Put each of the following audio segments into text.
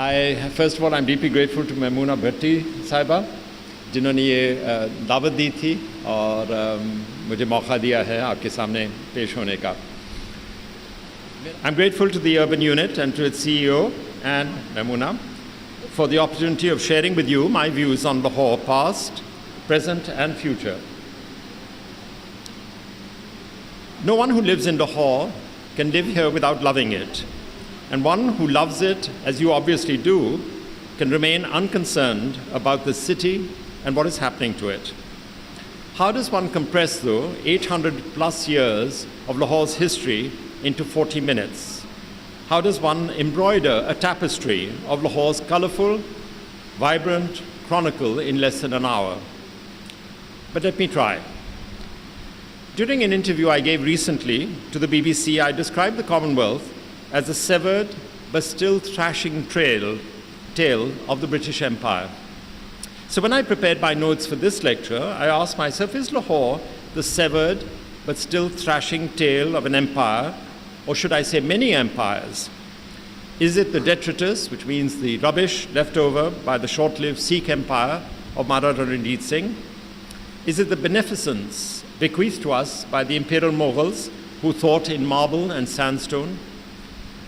First of all, I'm deeply grateful to Maimoona Bhatti साहिबा जिन्होंने ये दावत दी थी और मुझे मौका दिया है आपके सामने पेश होने का. I'm grateful to the urban unit and to its CEO and Maimoona for the opportunity of sharing with you my views on Lahore past, present and future. No one who lives in Lahore can live here without loving it. And one who loves it, as you obviously do, can remain unconcerned about the city and what is happening to it. How does one compress, though, 800 plus years of Lahore's history into 40 minutes? How does one embroider a tapestry of Lahore's colorful, vibrant chronicle in less than an hour? But let me try. During an interview I gave recently to the BBC, I described the Commonwealth as a severed but still thrashing tale of the British Empire. So when I prepared my notes for this lecture, I asked myself, is Lahore the severed but still thrashing tale of an empire, or should I say many empires? Is it the detritus, which means the rubbish left over by the short-lived Sikh empire of Maharaja Ranjit Singh? Is it the beneficence bequeathed to us by the imperial Mughals who thought in marble and sandstone?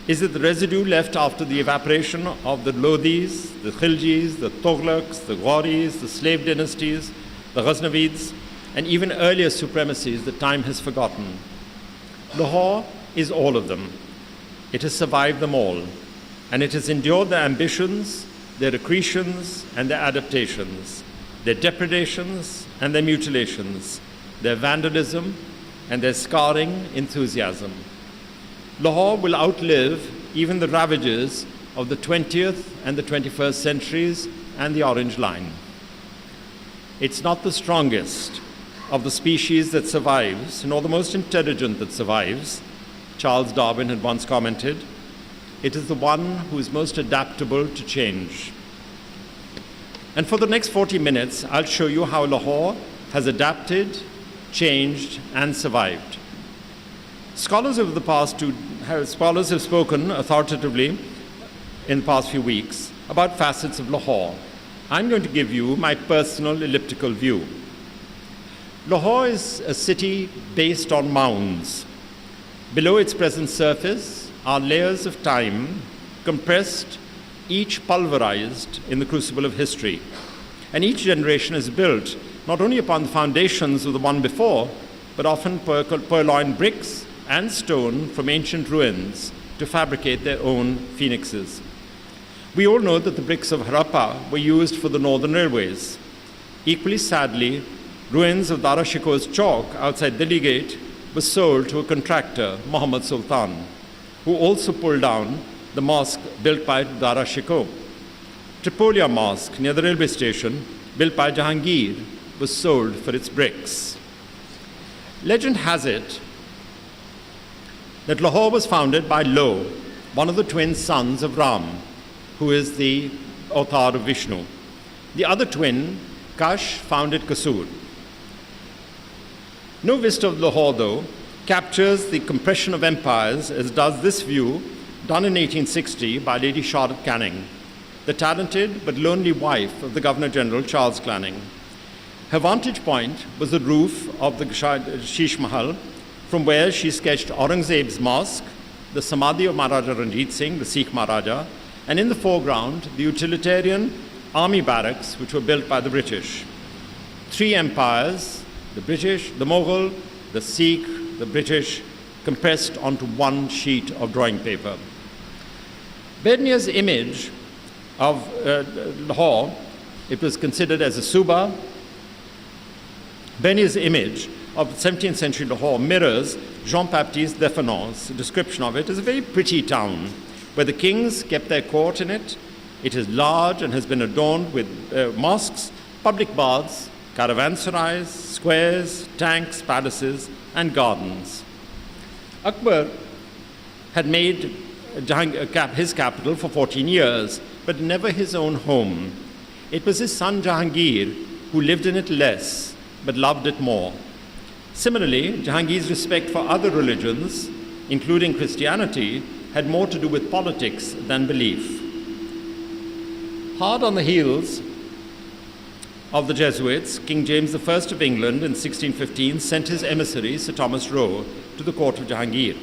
Is it the residue left after the evaporation of the Lodhis, the Khiljis, the Tughlaqs, the Ghauris, the slave dynasties, the Ghaznavids, and even earlier supremacies that time has forgotten? Lahore is all of them. It has survived them all, and it has endured their ambitions, their accretions, and their adaptations, their depredations and their mutilations, their vandalism and their scarring enthusiasm. Lahore will outlive even the ravages of the 20th and the 21st centuries and the Orange Line. It's not the strongest of the species that survives, nor the most intelligent that survives, Charles Darwin had once commented. It is the one who is most adaptable to change. And for the next 40 minutes, I'll show you how Lahore has adapted, changed, and survived. Scholars have spoken authoritatively in the past few weeks about facets of Lahore. I'm going to give you my personal elliptical view. Lahore is a city based on mounds. Below its present surface are layers of time compressed, each pulverized in the crucible of history. And each generation is built not only upon the foundations of the one before, but often purloined bricks and stone from ancient ruins to fabricate their own phoenixes. We all know that the bricks of Harappa were used for the northern railways. Equally sadly, ruins of Dara Shikoh's Chowk outside Delhi Gate were sold to a contractor, Muhammad Sultan, who also pulled down the mosque built by Dara Shikoh. Tripolia Mosque near the railway station, built by Jahangir, was sold for its bricks. Legend has it that Lahore was founded by Lo, one of the twin sons of Ram, who is the avatar of Vishnu. The other twin, Kash, founded Kasur. No vista of Lahore, though, captures the compression of empires as does this view done in 1860 by Lady Charlotte Canning, the talented but lonely wife of the Governor-General Charles Canning. Her vantage point was the roof of the Sheesh Mahal, from where she sketched Aurangzeb's mosque, the Samadhi of Maharaja Ranjit Singh, the Sikh Maharaja, and in the foreground, the utilitarian army barracks which were built by the British. Three empires, the British, the Mughal, the Sikh, the British, compressed onto one sheet of drawing paper. Bernier's image of Lahore, it was considered as a Suba. Bernier's image of 17th century Lahore mirrors Jean-Baptiste Defenon's description of it as a very pretty town where the kings kept their court in it. It is large and has been adorned with mosques, public baths, caravanserais, squares, tanks, palaces, and gardens. Akbar had made his capital for 14 years, but never his own home. It was his son Jahangir who lived in it less, but loved it more. Similarly, Jahangir's respect for other religions, including Christianity, had more to do with politics than belief. Hard on the heels of the Jesuits, King James I of England in 1615 sent his emissary, Sir Thomas Roe, to the court of Jahangir.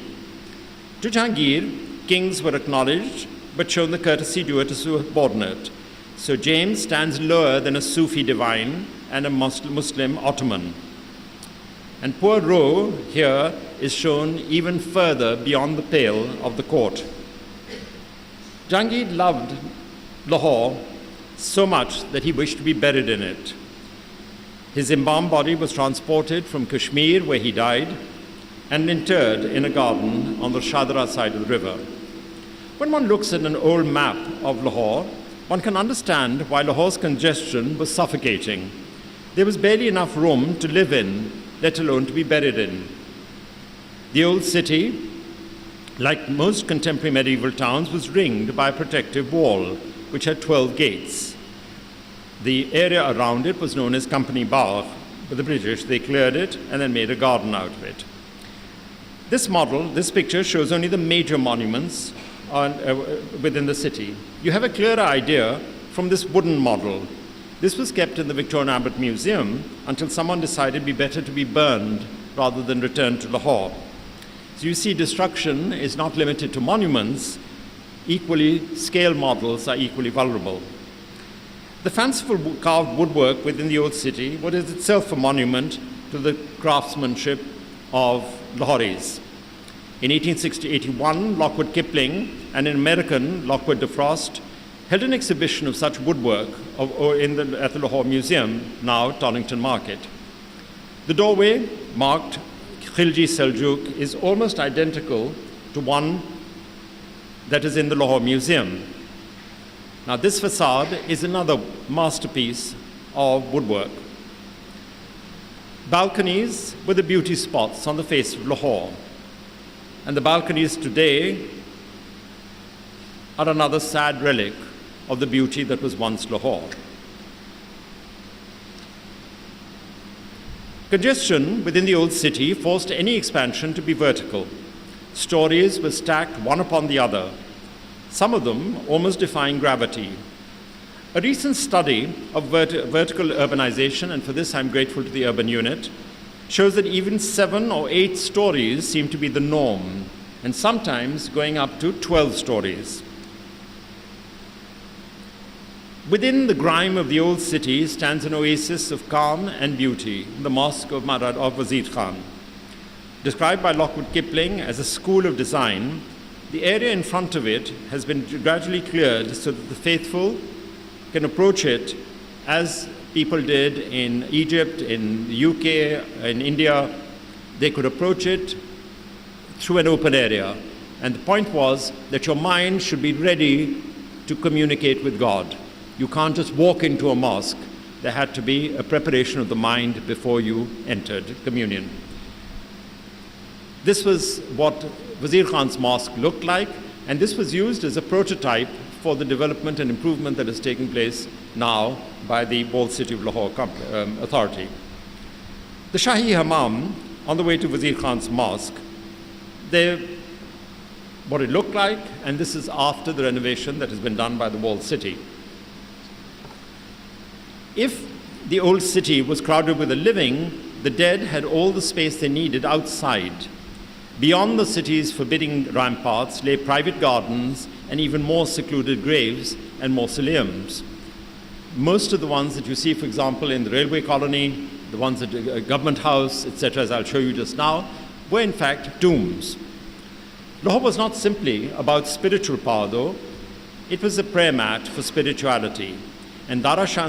To Jahangir, kings were acknowledged but shown the courtesy due to a subordinate. So James stands lower than a Sufi divine and a Muslim Ottoman. And poor Roe here is shown even further beyond the pale of the court. Jahangir loved Lahore so much that he wished to be buried in it. His embalmed body was transported from Kashmir, where he died, and interred in a garden on the Shadra side of the river. When one looks at an old map of Lahore, one can understand why Lahore's congestion was suffocating. There was barely enough room to live in, let alone to be buried in. The old city, like most contemporary medieval towns, was ringed by a protective wall, which had 12 gates. The area around it was known as Company Bar. But the British, they cleared it and then made a garden out of it. This picture shows only the major monuments within the city. You have a clearer idea from this wooden model. This was kept in the Victorian Albert Museum until someone decided it'd be better to be burned rather than returned to Lahore. So you see, destruction is not limited to monuments. Equally, scale models are equally vulnerable. The fanciful carved woodwork within the old city was itself a monument to the craftsmanship of Lahoris. In 1881, Lockwood Kipling and an American, Lockwood DeFrost, held an exhibition of such woodwork at the Lahore Museum, now Tollington Market. The doorway, marked Khilji Seljuk, is almost identical to one that is in the Lahore Museum. Now, this facade is another masterpiece of woodwork. Balconies were the beauty spots on the face of Lahore. And the balconies today are another sad relic of the beauty that was once Lahore. Congestion within the old city forced any expansion to be vertical. Stories were stacked one upon the other, some of them almost defying gravity. A recent study of vertical urbanization, and for this I'm grateful to the urban unit, shows that even 7 or 8 stories seem to be the norm, and sometimes going up to 12 stories. Within the grime of the old city stands an oasis of calm and beauty, the Mosque of Wazir Khan. Described by Lockwood Kipling as a school of design, the area in front of it has been gradually cleared so that the faithful can approach it as people did in Egypt, in the UK, in India. They could approach it through an open area. And the point was that your mind should be ready to communicate with God. You can't just walk into a mosque. There had to be a preparation of the mind before you entered communion. This was what Wazir Khan's mosque looked like, and this was used as a prototype for the development and improvement that is taking place now by the Walled City of Lahore Authority. The Shahi Hammam, on the way to Wazir Khan's mosque, what it looked like, and this is after the renovation that has been done by the Walled City. If the old city was crowded with the living, the dead had all the space they needed outside. Beyond the city's forbidding ramparts lay private gardens and even more secluded graves and mausoleums. Most of the ones that you see, for example, in the railway colony, the ones at the government house, etc., as I'll show you just now, were in fact tombs. Lahore was not simply about spiritual power, though. It was a prayer mat for spirituality. And Shah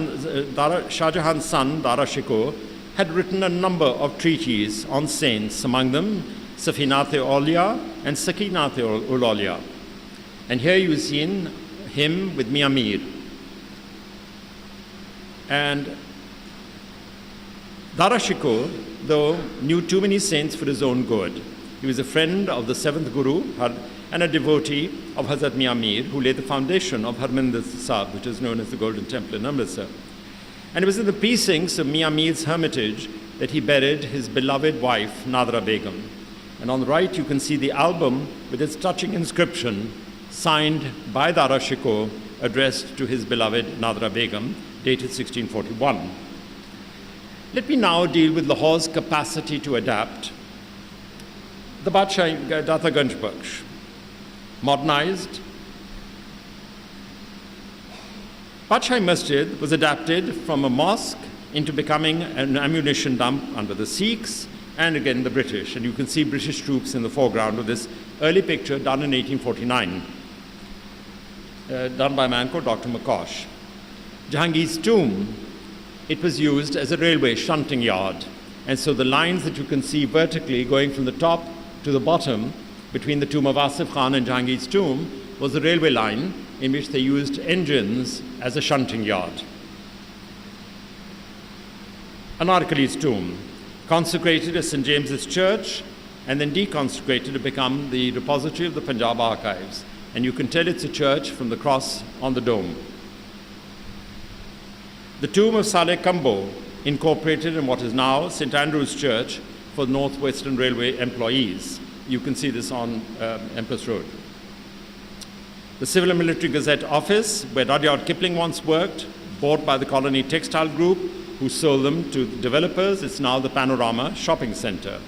Jahan's son, Dara Shikoh, had written a number of treatises on saints, among them Safinat-e-Awliya and Sakinat-e-Awliya. And here you see him with Mia Mir. And Dara Shikoh, though, knew too many saints for his own good. He was a friend of the 7th Guru and a devotee of Hazrat Mia Mir, who laid the foundation of Harmandir Sahib, which is known as the Golden Temple in Amritsar. And it was in the precincts of Mia Mir's hermitage that he buried his beloved wife, Nadra Begum. And on the right, you can see the album with its touching inscription, signed by Dara Shikoh addressed to his beloved Nadra Begum, dated 1641. Let me now deal with Lahore's capacity to adapt. The Badshah Data Ganj Baksh, modernized. Badshah Masjid was adapted from a mosque into becoming an ammunition dump under the Sikhs and again the British. And you can see British troops in the foreground of this early picture done in 1849, done by a man called Dr. McCosh. Jahangir's tomb, it was used as a railway shunting yard. And so the lines that you can see vertically going from the top to the bottom between the tomb of Asif Khan and Jahangir's tomb was a railway line in which they used engines as a shunting yard. Anarkali's tomb, consecrated as St. James's Church and then deconsecrated to become the repository of the Punjab archives. And you can tell it's a church from the cross on the dome. The tomb of Saleh Kambo, incorporated in what is now St. Andrew's Church for Northwestern Railway employees. You can see this on Empress Road. The Civil and Military Gazette office, where Rudyard Kipling once worked, bought by the Colony Textile Group, who sold them to the developers. It's now the Panorama Shopping Center.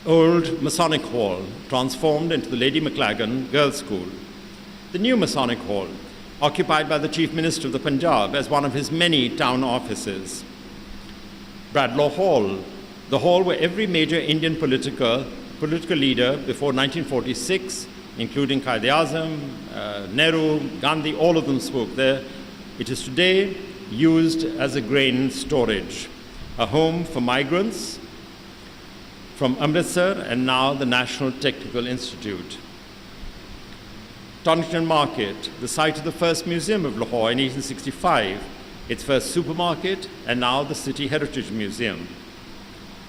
Old Masonic Hall, transformed into the Lady Maclagan Girls' School. The new Masonic Hall, occupied by the Chief Minister of the Punjab as one of his many town offices. Bradlaugh Hall, the hall where every major Indian political leader before 1946, including Quaid-e-Azam, Nehru, Gandhi, all of them spoke there. It is today used as a grain storage, a home for migrants from Amritsar and now the National Technical Institute. Tonington Market, the site of the first museum of Lahore in 1865, its first supermarket, and now the City Heritage Museum.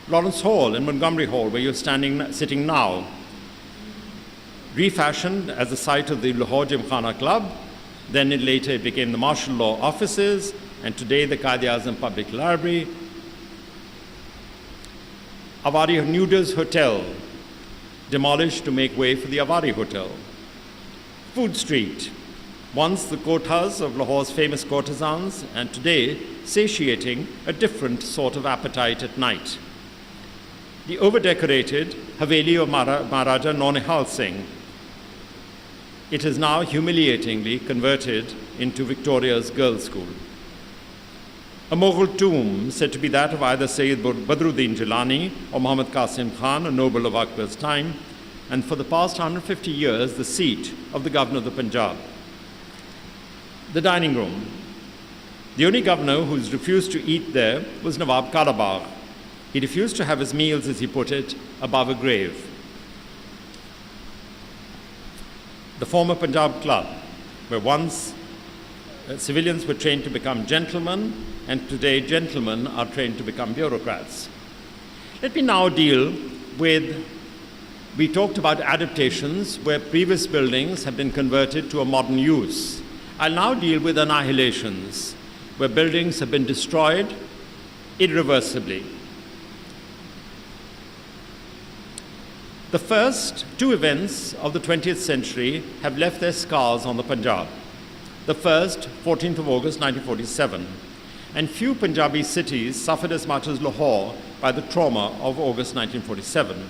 Lawrence Hall and Montgomery Hall, where you're sitting now, refashioned as the site of the Lahore Gymkhana Club. Then later it became the martial law offices, and today the Quaid-e-Azam Public Library. Avari Nudas Hotel, demolished to make way for the Avari Hotel. Food Street, once the kotas of Lahore's famous courtesans, and today satiating a different sort of appetite at night. The over-decorated Haveli of Maharaja Naunihal Singh. It is now humiliatingly converted into Victoria's Girls' School. A Mughal tomb, said to be that of either Sayyid Badruddin Jilani or Muhammad Qasim Khan, a noble of Akbar's time, and for the past 150 years, the seat of the governor of the Punjab. The dining room. The only governor who's refused to eat there was Nawab Kalabagh. He refused to have his meals, as he put it, above a grave. The former Punjab Club, where once civilians were trained to become gentlemen, and today gentlemen are trained to become bureaucrats. Let me now deal with, we talked about adaptations where previous buildings have been converted to a modern use. I'll now deal with annihilations, where buildings have been destroyed irreversibly. The first two events of the 20th century have left their scars on the Punjab. The first, 14th of August 1947, and few Punjabi cities suffered as much as Lahore by the trauma of August 1947.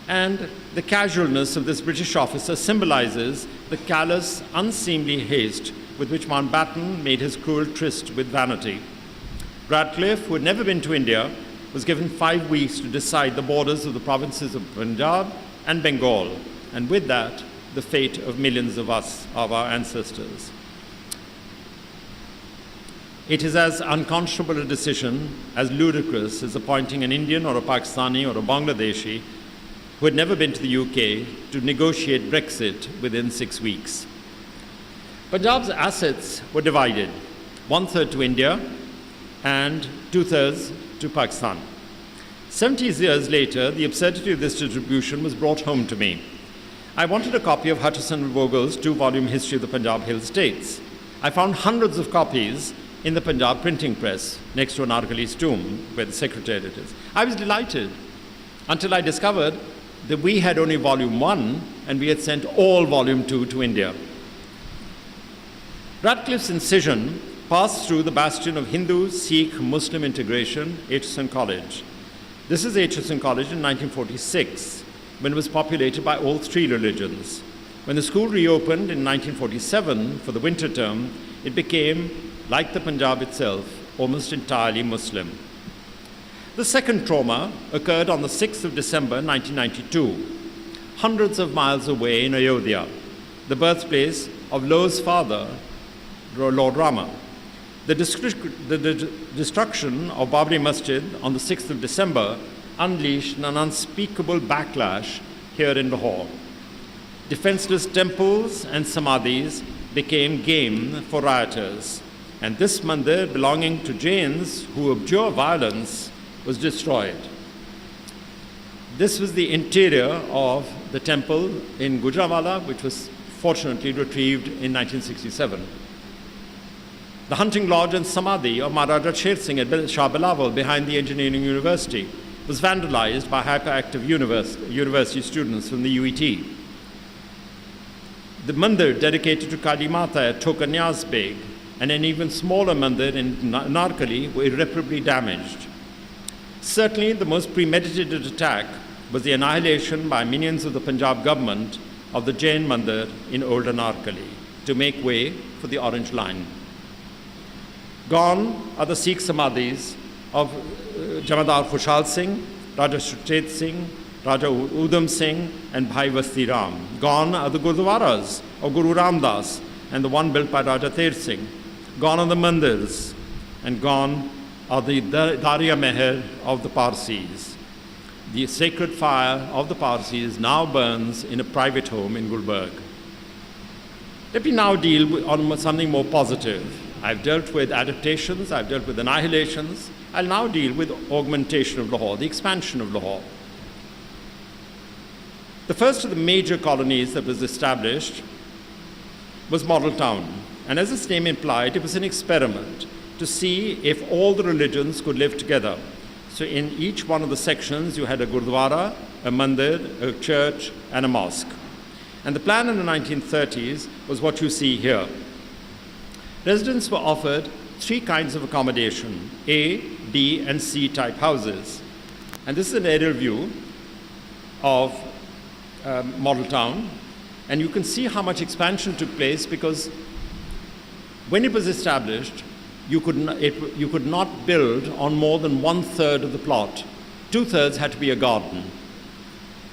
And the casualness of this British officer symbolizes the callous, unseemly haste with which Mountbatten made his cruel tryst with vanity. Radcliffe, who had never been to India, was given 5 weeks to decide the borders of the provinces of Punjab and Bengal, and with that, the fate of millions of us, of our ancestors. It is as unconscionable a decision as ludicrous as appointing an Indian or a Pakistani or a Bangladeshi who had never been to the UK to negotiate Brexit within 6 weeks. Punjab's assets were divided, 1/3 to India and 2/3 to Pakistan. 70 years later, the absurdity of this distribution was brought home to me. I wanted a copy of Hutchison Vogel's 2-volume History of the Punjab Hill States. I found hundreds of copies in the Punjab printing press next to Anarkali's tomb, where the secretariat is. I was delighted until I discovered that we had only volume 1 and we had sent all volume 2 to India. Radcliffe's incision passed through the bastion of Hindu, Sikh, Muslim integration, Aitchison College. This is Aitchison College in 1946, when it was populated by all 3 religions. When the school reopened in 1947 for the winter term, it became, like the Punjab itself, almost entirely Muslim. The second trauma occurred on the 6th of December 1992, hundreds of miles away in Ayodhya, the birthplace of Loh's father, Lord Rama. The destruction of Babri Masjid on the 6th of December unleashed an unspeakable backlash here in Lahore. Defenseless temples and samadhis became game for rioters, and this mandir belonging to Jains who abjure violence was destroyed. This was the interior of the temple in Gujranwala, which was fortunately retrieved in 1967. The hunting lodge and samadhi of Maharaja Sher Singh at Shah Bilawal behind the Engineering University was vandalized by hyperactive university students from the UET. The mandir dedicated to Kali Mata at Thokanyaz Beg and an even smaller mandir in Narkali were irreparably damaged. Certainly, the most premeditated attack was the annihilation by minions of the Punjab government of the Jain mandir in Old Narkali to make way for the Orange Line. Gone are the Sikh samadhis of Jamadar Khushal Singh, Raja Suchet Singh, Raja Udham Singh, and Bhai Vasti Ram. Gone are the Gurdwaras of Guru Ramdas and the one built by Raja Ter Singh. Gone are the mandirs, and gone are the Darya Meher of the Parsis. The sacred fire of the Parsis now burns in a private home in Gulberg. Let me now deal on something more positive. I've dealt with adaptations, I've dealt with annihilations. I'll now deal with augmentation of Lahore, the expansion of Lahore. The first of the major colonies that was established was Model Town. And as its name implied, it was an experiment to see if all the religions could live together. So in each one of the sections, you had a Gurdwara, a mandir, a church, and a mosque. And the plan in the 1930s was what you see here. Residents were offered 3 kinds of accommodation, A, B, and C type houses. And this is an aerial view of Model Town. And you can see how much expansion took place because when it was established, you could not build on more than 1/3 of the plot. 2/3 had to be a garden,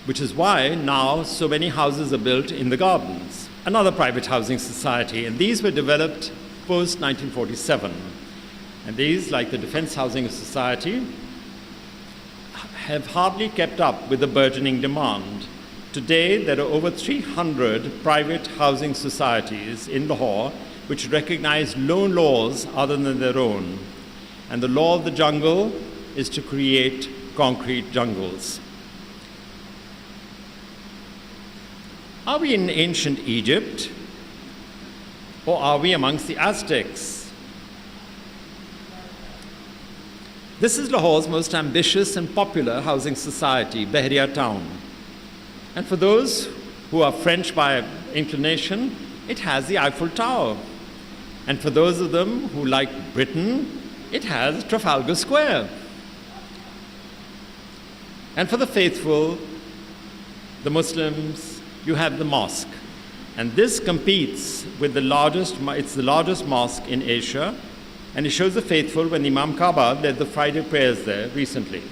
which is why now so many houses are built in the gardens. Another private housing society, and these were developed post-1947. And these, like the Defense Housing Society, have hardly kept up with the burgeoning demand. Today, there are over 300 private housing societies in Lahore which recognize no laws other than their own. And the law of the jungle is to create concrete jungles. Are we in ancient Egypt? Or are we amongst the Aztecs? This is Lahore's most ambitious and popular housing society, Bahria Town. And for those who are French by inclination, it has the Eiffel Tower. And for those of them who like Britain, it has Trafalgar Square. And for the faithful, the Muslims, you have the mosque. And this competes with it's the largest mosque in Asia, and it shows the faithful when Imam Kaaba led the Friday prayers there recently.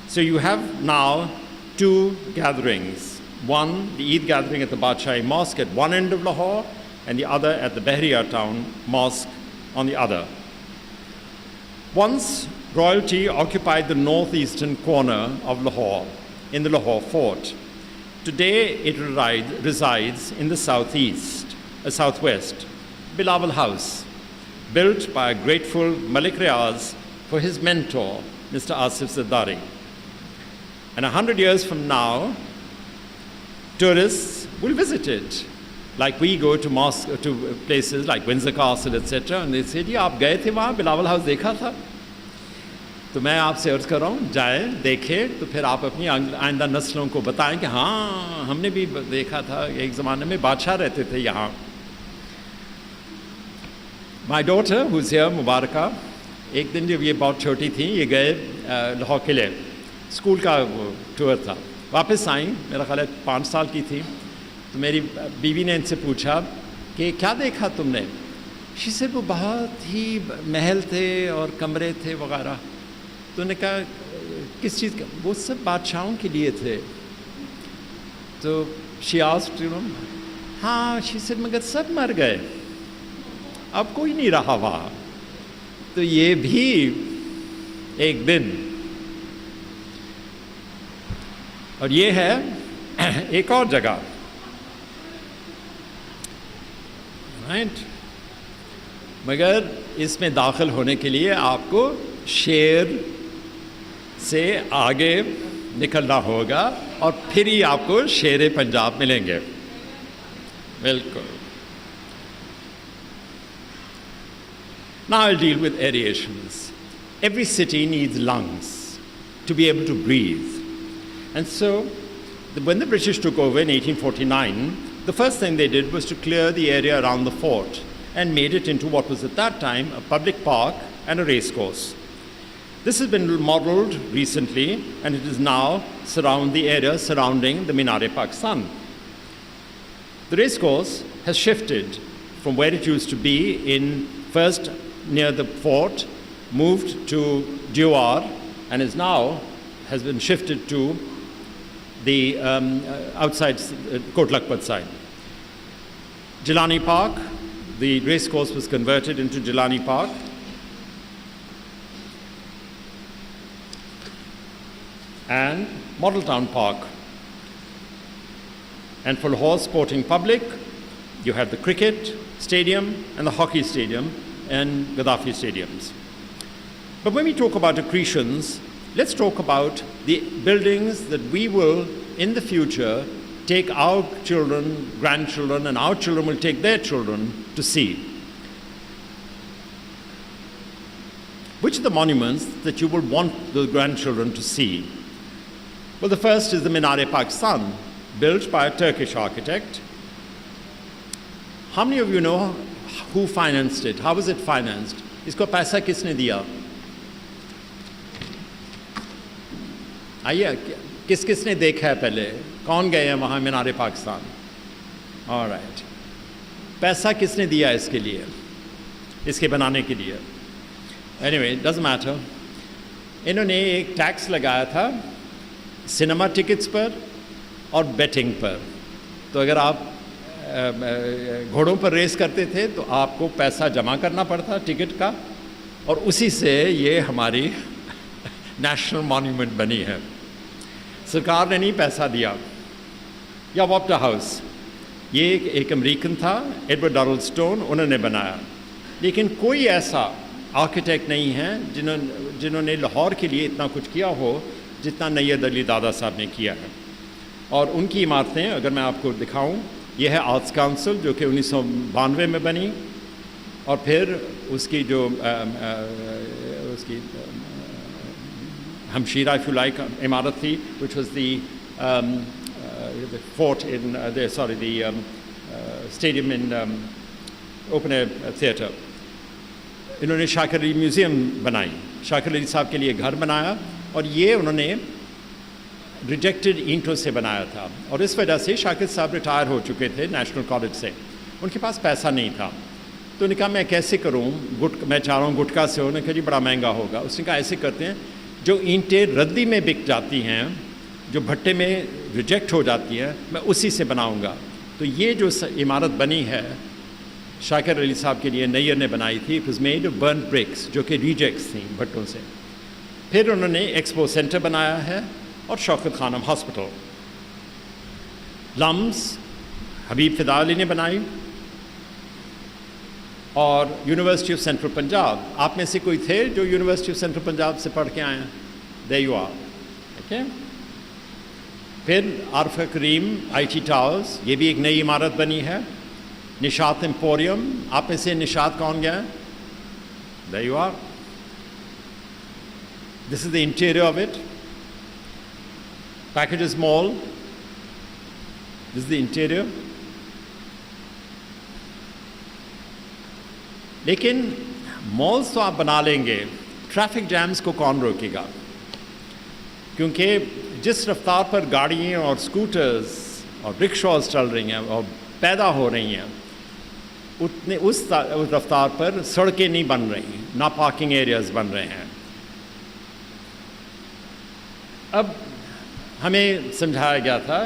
So you have now 2 gatherings. One, the Eid gathering at the Badshahi Mosque at one end of Lahore, and the other at the Bahria Town Mosque on the other. Once, royalty occupied the northeastern corner of Lahore, in the Lahore Fort. Today, it resides in the southwest, Bilawal House, built by a grateful Malik Riaz for his mentor, Mr. Asif Zardari. And 100 years from now, tourists will visit it. Like we go to to places like Windsor Castle, etc., and they say, "Ji, aap gaye the wahan, Bilawal House dekha tha?" تو میں آپ سے عرض کر رہا ہوں جائیں دیکھیں تو پھر آپ اپنی آئندہ نسلوں کو بتائیں کہ ہاں ہم نے بھی دیکھا تھا ایک زمانے میں بادشاہ رہتے تھے یہاں. مائی ڈاٹر ہوز ہیئر مبارکہ ایک دن جب یہ بہت چھوٹی تھیں یہ گئے لاہور قلعے اسکول کا ٹور تھا واپس آئیں میرا خیال ہے 5 سال کی تھی تو میری بیوی نے ان سے پوچھا کہ کیا دیکھا تم نے. شی سیڈ وہ بہت ہی محل تھے اور کمرے تھے وغیرہ. تو نے کہا کس چیز کا. وہ سب بادشاہوں کے لیے تھے. تو شی آسکڈ ہاں شی سیڈ مگر سب مر گئے اب کوئی نہیں رہا وہاں. تو یہ بھی ایک دن. اور یہ ہے ایک اور جگہ رائٹ. مگر اس میں داخل ہونے کے لیے آپ کو شیر سے آگے نکلنا ہوگا اور پھر ہی آپ کو شیر پنجاب ملیں گے. بالکل. Now I'll deal with aerations. Every city needs lungs to be able to breathe. And so, when the British took over in 1849, the first thing they did was to clear the area around the fort and made it into what was at that time a public park and a race course. This has been modeled recently and it is now the area surrounding the Minar-e-Pakistan. The race course has shifted from where it used to be in first near the fort, moved to Diwar and has been shifted to the outside Kot Lakhpat side. Jilani Park, the race course was converted into Jilani Park. And Model Town Park. And for Lahore sporting public, you have the cricket stadium and the hockey stadium and Gaddafi stadiums. But when we talk about accretions, let's talk about the buildings that we will, in the future, take our children, grandchildren, and our children will take their children to see. Which are the monuments that you will want the grandchildren to see? Well, the first is the Minar-e-Pakistan, built by a Turkish architect. How many of you know who financed it? How was it financed? Isko paisa kisne diya? آئیے کس نے دیکھا ہے پہلے کون گئے ہیں وہاں مینار پاکستان. All right. پیسہ کس نے دیا اس کے لیے اس کے بنانے کے لیے؟ Any way doesn't matter. انہوں نے ایک ٹیکس لگایا تھا سنیما ٹکٹس پر اور بیٹنگ پر. تو اگر آپ گھوڑوں پر ریس کرتے تھے تو آپ کو پیسہ جمع کرنا پڑتا ٹکٹ کا اور اسی سے یہ ہماری نیشنل مانیومنٹ بنی ہے. سرکار نے نہیں پیسہ دیا. یا واپٹا ہاؤس یہ ایک امریکن تھا ایڈورڈ ڈارل اسٹون انہوں نے بنایا. لیکن کوئی ایسا آرکیٹیکٹ نہیں ہے جنہوں نے لاہور کے لیے اتنا کچھ کیا ہو جتنا نیت علی دادا صاحب نے کیا ہے. اور ان کی عمارتیں اگر میں آپ کو دکھاؤں یہ ہے آرٹس کاؤنسل جو کہ 1992 میں بنی اور پھر اس کی جو اس کی ہمشیرہ if you like عمارت تھی which was the fort in the stadium in open air theatre. انہوں نے شاکر علی میوزیم بنائی. شاکر علی صاحب کے لیے گھر بنایا اور یہ انہوں نے ریجیکٹڈ اینٹوں سے بنایا تھا اور اس وجہ سے شاکر صاحب ریٹائر ہو چکے تھے نیشنل کالج سے. ان کے پاس پیسہ نہیں تھا تو انہوں نے کہا میں کیسے کروں میں چاہ رہا ہوں گٹکا سے. انہوں نے کہا جی بڑا مہنگا ہوگا. اس نے کہا ایسے کرتے ہیں جو اینٹیں ردی میں بک جاتی ہیں جو بھٹے میں ریجیکٹ ہو جاتی ہیں میں اسی سے بناؤں گا. تو یہ جو عمارت بنی ہے شاکر علی صاحب کے لیے نیئر نے بنائی تھی. It was made of burn bricks جو کہ ریجیکٹس تھیں بھٹوں سے. پھر انہوں نے ایکسپو سینٹر بنایا ہے اور شوکت خانم ہاسپٹل. لمس حبیب فدا علی نے بنائی اور یونیورسٹی آف سینٹرل پنجاب. آپ میں سے کوئی تھے جو یونیورسٹی آف سینٹرل پنجاب سے پڑھ کے آئے ہیں؟ There you are. اوکے. پھر عارف کریم آئی ٹی ٹاورز یہ بھی ایک نئی عمارت بنی ہے. نشاط ایمپوریم آپ میں سے نشاط کون گیا ہے؟ There you are. This is the interior of it. Packages Mall. This is the interior. लेकिन मॉल्स तो आप बना लेंगे, ट्रैफिक जैम्स को कौन रोकेगा? क्योंकि जिस रफ्तार पर गाड़ियाँ और स्कूटर्स और रिक्शास चल रही हैं और पैदा हो रही हैं, उतने उस रफ्तार पर सड़कें नहीं बन रही, ना पार्किंग एरियाज बन रहे हैं। अब हमें समझाया गया था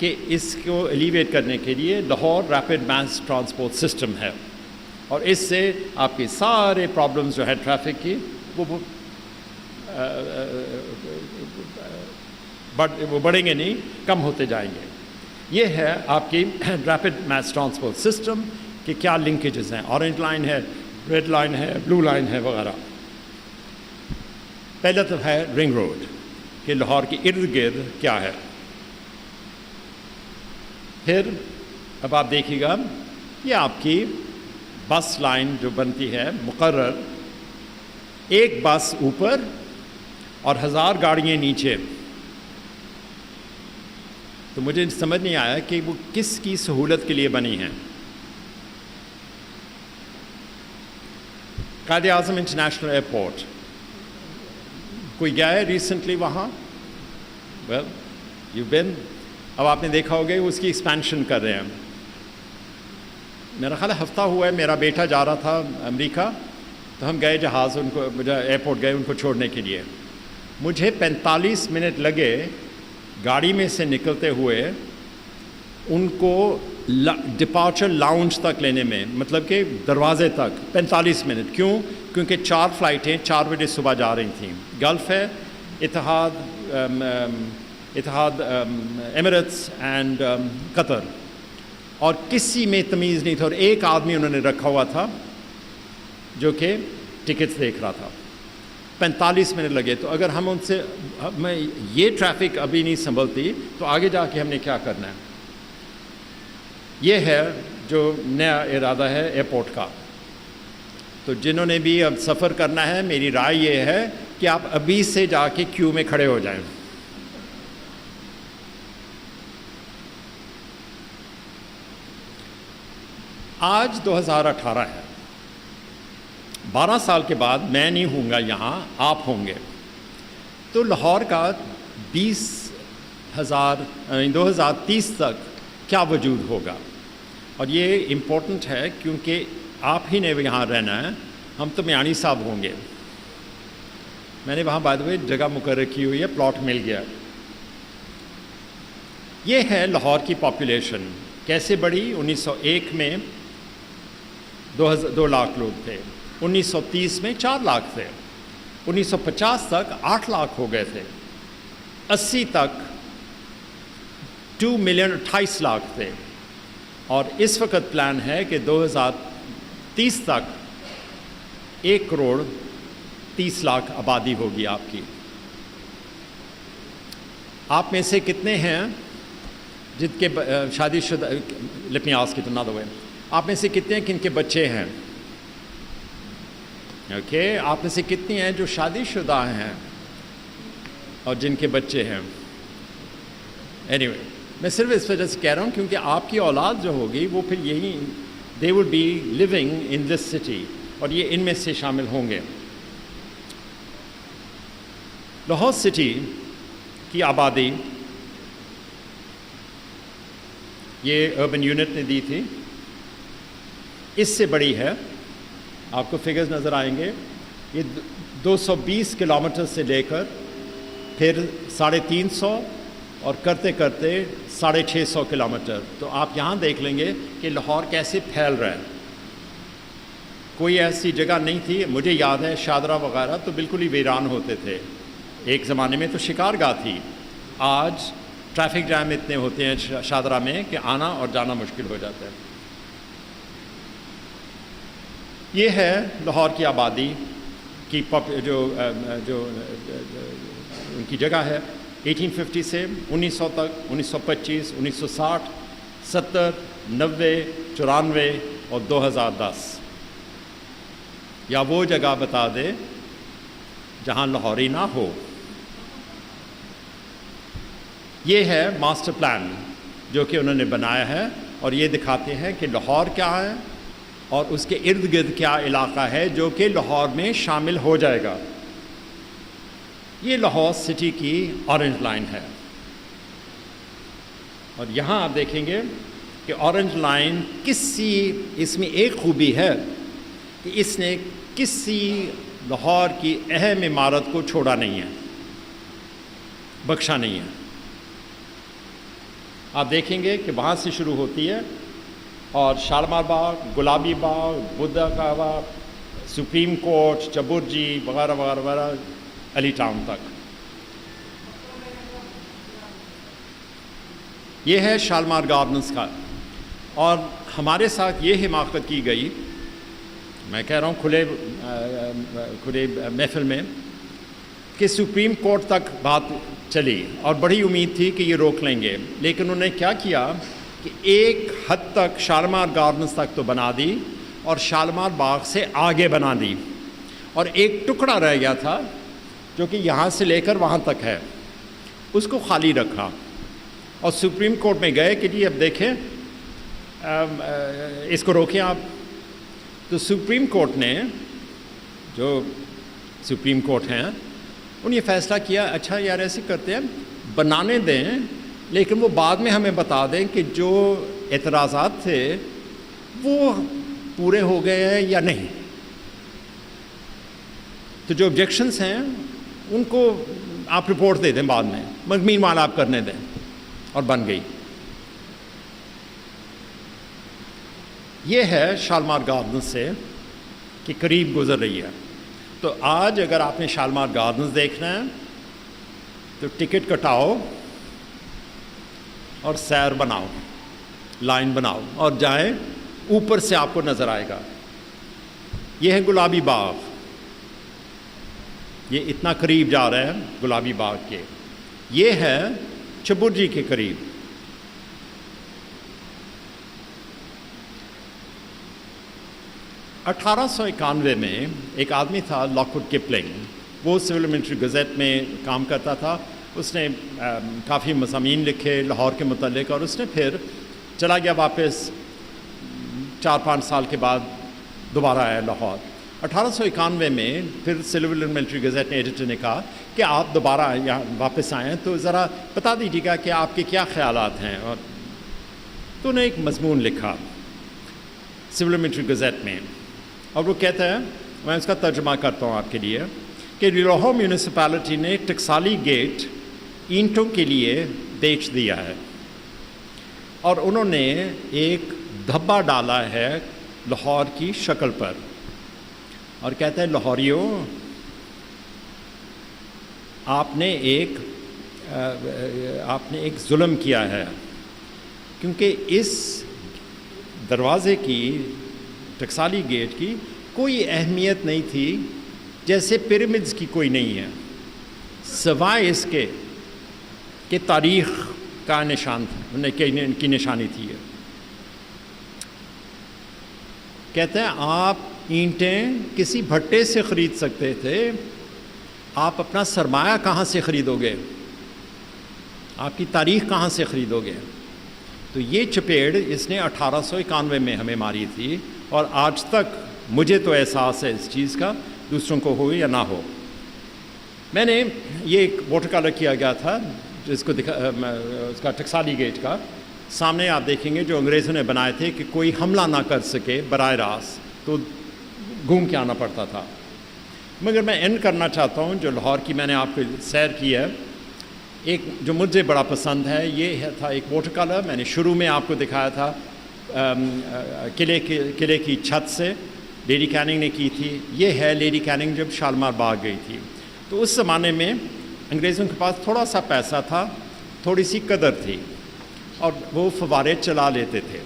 कि इसको एलिवेट करने के लिए Lahore rapid mass transport system है, और इससे आपके सारे प्रॉब्लम्स जो है ट्रैफिक की वो बढ़ेंगे नहीं, कम होते जाएंगे। ये है आपकी रैपिड मैस ट्रांसपोर्ट सिस्टम कि क्या लिंकेजेस हैं, ऑरेंज लाइन है, रेड लाइन है, ब्लू लाइन है वगैरह। पहला तो है रिंग रोड कि लाहौर के इर्द गिर्द क्या है। फिर अब आप देखिएगा ये आपकी बस लाइन जो बनती है मुकर्रर, एक बस ऊपर और 1000 गाड़ियाँ नीचे। तो मुझे समझ नहीं आया कि वो किसकी सहूलत के लिए बनी हैं। क्वाइड-ए-आज़म इंटरनेशनल एयरपोर्ट, कोई गया है रिसेंटली वहाँ? Well you been. अब आपने देखा होगा उसकी एक्सपेंशन कर रहे हैं। मेरा ख्याल हफ्ता हुआ है, मेरा बेटा जा रहा था अमेरिका, तो हम गए जहाज़, उनको एयरपोर्ट गए उनको छोड़ने के लिए। मुझे 45 मिनट लगे गाड़ी में से निकलते हुए उनको डिपार्चर लाउंज तक लेने में, मतलब कि दरवाजे तक 45 मिनट। क्यों? क्योंकि 4 फ़्लाइटें 4 बजे सुबह जा रही थीं। गल्फ़ है, इतिहाद एमिरेट्स एंड कतर, और किसी में तमीज़ नहीं था, और एक आदमी उन्होंने रखा हुआ था जो कि टिकट्स देख रहा था। 45 मिनट लगे। तो अगर हम उनसे ये ट्रैफिक अभी नहीं संभलती तो आगे जाके हमने क्या करना है? ये है जो नया इरादा है एयरपोर्ट का। तो जिन्होंने भी अब सफ़र करना है, मेरी राय ये है कि आप अभी से जाके क्यू में खड़े हो जाएं। आज 2018 है, 12 साल के बाद मैं नहीं हूँगा यहाँ, आप होंगे। तो लाहौर का 2030 तक क्या वजूद होगा? और ये इम्पोर्टेंट है क्योंकि आप ही ने यहाँ रहना है, हम तो मियानी साहब होंगे। मैंने वहाँ बाय द वे जगह मुकर्रर की हुई है, प्लॉट मिल गया। ये है लाहौर की पॉपुलेशन कैसे बढ़ी। 1901 में 2 लाख लोग थे, 1930 में 4 लाख थे, 1950 तक 8 लाख हो गए थे, 80 तक 2 मिलियन 28 लाख थे, और इस वक्त प्लान है कि 2030 तक 1 करोड़ 30 लाख आबादी होगी आपकी। आप में से कितने हैं जिनके शादीशुदा, let me ask it another way, आप में से कितने हैं किनके बच्चे हैं? ओके, आप में से कितनी हैं जो शादीशुदा हैं और जिनके बच्चे हैं? एनीवे, मैं सिर्फ इस वजह से कह रहा हूँ क्योंकि आपकी औलाद जो होगी वो फिर यही, they would be living in this city, और ये इनमें से शामिल होंगे। लाहौर सिटी की आबादी ये अर्बन यूनिट ने दी थी, इससे बड़ी है। आपको फिगर्स नज़र आएंगे। ये 220 किलोमीटर से लेकर फिर 350 और करते करते 650 किलोमीटर। तो आप यहाँ देख लेंगे कि लाहौर कैसे फैल रहा है। कोई ऐसी जगह नहीं थी, मुझे याद है शादरा वगैरह तो बिल्कुल ही वीरान होते थे। एक ज़माने में तो शिकारगाह थी। आज ट्रैफिक जैम इतने होते हैं शादरा में कि आना और जाना मुश्किल हो जाता है। ये है लाहौर की आबादी की जो उनकी जगह है 1850 से 1900 तक, 1925, 1960, 70, 90, 94 और 2010। या वो जगह बता दे جہاں لاہوری نہ ہو. یہ ہے ماسٹر پلان جو کہ انہوں نے بنایا ہے، اور یہ دکھاتے ہیں کہ لاہور کیا ہے اور اس کے ارد گرد کیا علاقہ ہے جو کہ لاہور میں شامل ہو جائے گا. یہ لاہور سٹی کی اورنج لائن ہے، اور یہاں آپ دیکھیں گے کہ اورنج لائن اس میں ایک خوبی ہے کہ اس نے کسی لاہور کی اہم عمارت کو چھوڑا نہیں ہے، بخشا نہیں ہے. آپ دیکھیں گے کہ وہاں سے شروع ہوتی ہے اور شالمار باغ، گلابی باغ، بدھا کا باغ، سپریم کورٹ، چبرجی وغیرہ وغیرہ وغیرہ علی ٹاؤن تک. یہ ہے شالمار گارڈنز کا، اور ہمارے ساتھ یہ حماقت کی گئی، میں کہہ رہا ہوں کھلے محفل میں، کہ سپریم کورٹ تک بات چلی اور بڑی امید تھی کہ یہ روک لیں گے، لیکن انہوں نے کیا کیا کہ ایک حد تک شالمار گارڈنز تک تو بنا دی اور شالمار باغ سے آگے بنا دی، اور ایک ٹکڑا رہ گیا تھا جو کہ یہاں سے لے کر وہاں تک ہے، اس کو خالی رکھا. اور سپریم کورٹ میں گئے کہ جی اب دیکھیں اس کو روکیں آپ. تو سپریم کورٹ نے، جو سپریم کورٹ ہیں، انہوں نے یہ فیصلہ کیا اچھا یار ایسے کرتے ہیں، بنانے دیں لیکن وہ بعد میں ہمیں بتا دیں کہ جو اعتراضات تھے وہ پورے ہو گئے ہیں یا نہیں. تو جو آبجیکشنس ہیں ان کو آپ رپورٹ دے دیں بعد میں، مگر مال آپ کرنے دیں، اور بن گئی. یہ ہے شالمار گارڈنز سے کہ قریب گزر رہی ہے. تو آج اگر آپ نے شالمار گارڈنز دیکھنا ہے تو ٹکٹ کٹاؤ اور سیر بناؤ، لائن بناؤ اور جائیں، اوپر سے آپ کو نظر آئے گا. یہ ہے گلابی باغ، یہ اتنا قریب جا رہا ہے گلابی باغ کے. یہ ہے چبرجی کے قریب. اٹھارہ سو 91 میں ایک آدمی تھا لاکوڈ کپلنگ، وہ سول ملٹری گزٹ میں کام کرتا تھا. اس نے کافی مضامین لکھے لاہور کے متعلق، اور اس نے پھر چلا گیا واپس 4-5 سال کے بعد دوبارہ آیا لاہور. 1891 میں پھر سول ملٹری گزٹ نے ایڈیٹر نے کہا کہ آپ دوبارہ یہاں واپس آئیں تو ذرا بتا دیجیے گا کہ آپ کے کیا خیالات ہیں. اور تو نے ایک مضمون لکھا سول ملٹری گزٹ میں، اور وہ کہتا ہے، میں اس کا ترجمہ کرتا ہوں آپ کے لیے، کہ لاہور میونسپلٹی نے ٹکسالی گیٹ اینٹوں کے لیے بیچ دیا ہے، اور انہوں نے ایک دھبا ڈالا ہے لاہور کی شکل پر. اور کہتا ہے لاہوریوں، آپ نے ایک ظلم کیا ہے، کیونکہ اس دروازے کی، ٹکسالی گیٹ کی کوئی اہمیت نہیں تھی، جیسے پیرامڈز کی کوئی نہیں ہے، سوائے اس کے کہ تاریخ کا نشان تھا، کی نشانی تھی. کہتے ہیں آپ اینٹیں کسی بھٹے سے خرید سکتے تھے، آپ اپنا سرمایہ کہاں سے خریدو گے؟ آپ کی تاریخ کہاں سے خریدو گے؟ تو یہ چپیڑ اس نے 1891 میں ہمیں ماری تھی، اور آج تک مجھے تو احساس ہے اس چیز کا، دوسروں کو ہو یا نہ ہو. میں نے یہ ایک واٹر کلر کیا گیا تھا جس کو اس کا ٹکسالی گیٹ کا سامنے آپ دیکھیں گے، جو انگریزوں نے بنائے تھے کہ کوئی حملہ نہ کر سکے براہ راست، تو گھوم کے آنا پڑتا تھا. مگر میں اینڈ کرنا چاہتا ہوں، جو لاہور کی میں نے آپ کو سیر کی ہے، ایک جو مجھے بڑا پسند ہے، یہ تھا ایک واٹر کلر میں نے شروع میں آپ کو دکھایا تھا، قلعے کی چھت سے لیڈی کیننگ نے کی تھی. یہ ہے لیڈی کیننگ جب شالمار باغ گئی تھی. تو اس زمانے میں انگریزوں کے پاس تھوڑا سا پیسہ تھا، تھوڑی سی قدر تھی، اور وہ فوارے چلا لیتے تھے.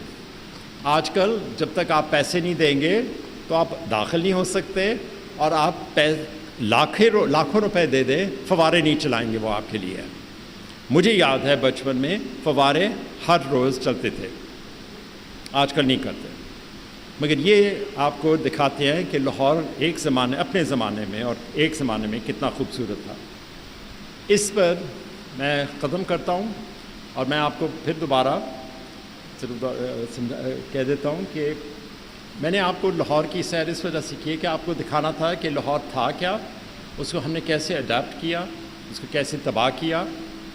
آج کل جب تک آپ پیسے نہیں دیں گے تو آپ داخل نہیں ہو سکتے، اور آپ لاکھوں روپے دے دیں، فوارے نہیں چلائیں گے وہ آپ کے لیے. مجھے یاد ہے بچپن میں فوارے ہر روز چلتے تھے، آج کل نہیں کرتے. مگر یہ آپ کو دکھاتے ہیں کہ لاہور اپنے زمانے میں اور ایک زمانے میں کتنا خوبصورت تھا. اس پر میں ختم کرتا ہوں اور میں آپ کو پھر دوبارہ کہہ دیتا ہوں کہ میں نے آپ کو لاہور کی سیر اس وجہ سے کی کہ آپ کو دکھانا تھا کہ لاہور تھا کیا, اس کو ہم نے کیسے اڈیپٹ کیا, اس کو کیسے تباہ کیا,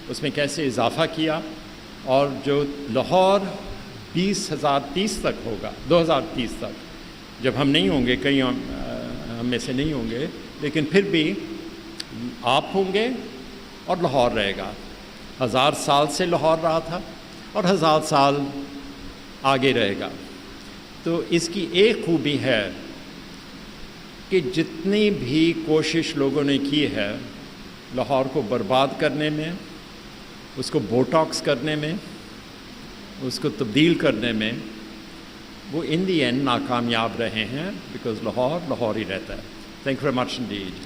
اس میں کیسے اضافہ کیا, اور جو لاہور 2030 تک ہوگا, 2030 تک جب ہم نہیں ہوں گے, کئی ہم میں سے نہیں ہوں گے, لیکن پھر بھی آپ ہوں گے اور لاہور رہے گا. 1000 سال سے لاہور رہا تھا اور 1000 سال آگے رہے گا. تو اس کی ایک خوبی ہے کہ جتنی بھی کوشش لوگوں نے کی ہے لاہور کو برباد کرنے میں, اس کو بوٹاکس کرنے میں, اس کو تبدیل کرنے میں, وہ ان دی اینڈ ناکامیاب رہے ہیں, بیکاز لاہور ہی رہتا ہے. Thank you very much indeed.